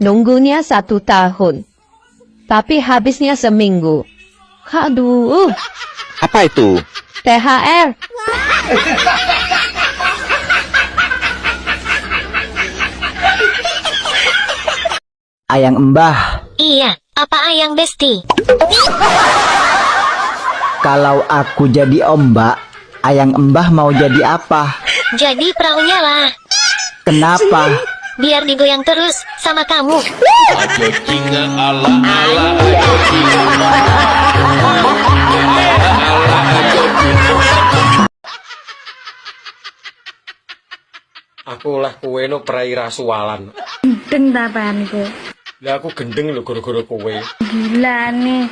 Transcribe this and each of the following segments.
Nunggunya 1 tahun. Tapi habisnya seminggu. Aduh, Apa itu? THR. Ayang Embah, Iya, apa ayang Besti? kalau aku jadi ombak, Ayang Embah mau jadi apa? Jadi perahunya lah, Kenapa? biar digoyang terus sama kamu. Aku lah kowe no prai rasualan. Gendeng tapan iku. Lah aku gendeng lho gara-gara kowe. Gila nih.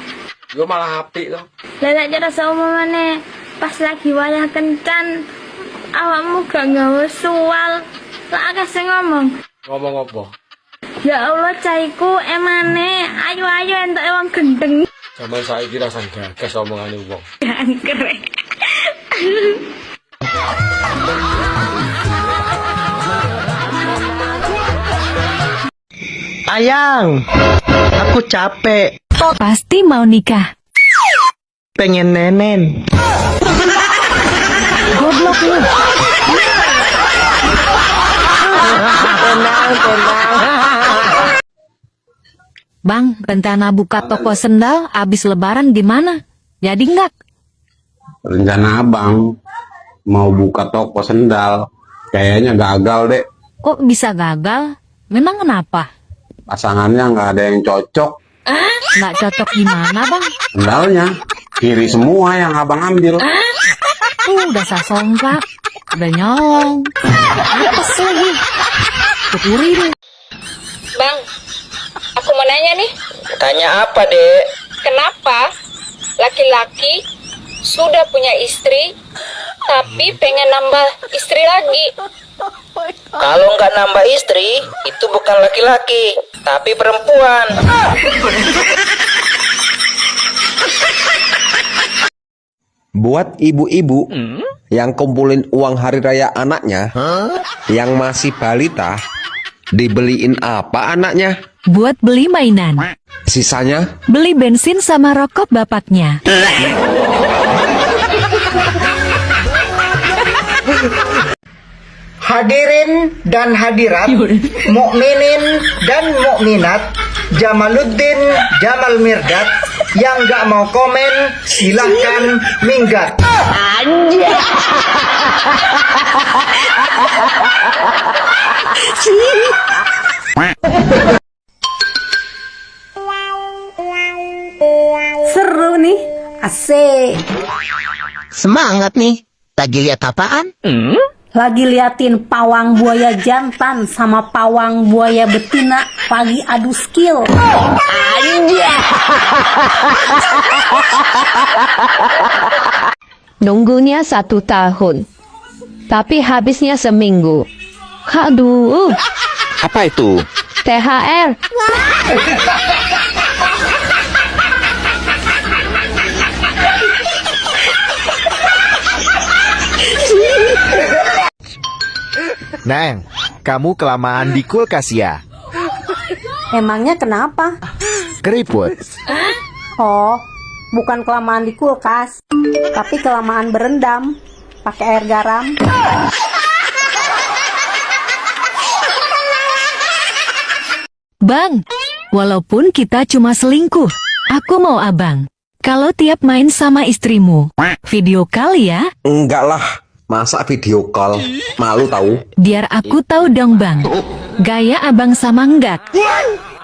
Yo malah apik to. Lah nek cara saumane pas lagi wayah kencan awakmu gak nggawe sual. Lah akeh sing ngomong. Ngomong apa? Ya Allah caiku emane ayo entuk wong gendeng. Zaman saiki rasan gagas omongane wong. Angker. Ayang, aku capek, Pasti mau nikah. pengen nenen. Goblok lu. Bang, rencana buka toko sendal abis lebaran gimana? Jadi nggak? Rencana abang mau buka toko sendal. Kayaknya gagal deh. Kok bisa gagal? Memang kenapa? Pasangannya nggak ada yang cocok. Nggak cocok gimana bang? Sendalnya kiri semua yang abang ambil. Udah sasongkak. Udah nyolong. Apes lagi. Kecuri deh. Bang, aku mau nanya nih, Tanya apa, Dek? kenapa laki-laki sudah punya istri, tapi pengen nambah istri lagi? Kalau nggak nambah istri, itu bukan laki-laki, tapi perempuan. Buat ibu-ibu yang kumpulin uang hari raya anaknya, yang masih balita, dibeliin apa anaknya? Buat beli mainan. Sisanya Beli bensin sama rokok bapaknya. Hadirin dan hadirat, mukminin dan mukminat, Jamaluddin Jamal Mirdad, yang nggak mau komen silahkan minggat. Seru nih. Asik. Semangat nih. Lagi lihat apaan? Lagi liatin pawang buaya jantan sama pawang buaya betina lagi adu skill. Nunggunya 1 tahun. Tapi habisnya seminggu. Aduh, Apa itu? THR. Neng, kamu kelamaan di kulkas ya? Emangnya kenapa? Keriput. Oh, bukan kelamaan di kulkas, tapi kelamaan berendam pakai air garam. Bang, walaupun kita cuma selingkuh, aku mau abang. Kalau tiap main sama istrimu, video call ya, enggak lah. Masa video call? Malu tahu. biar aku tahu dong bang. Gaya abang sama enggak?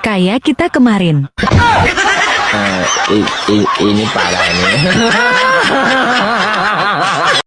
Kayak kita kemarin. Ini parah nih.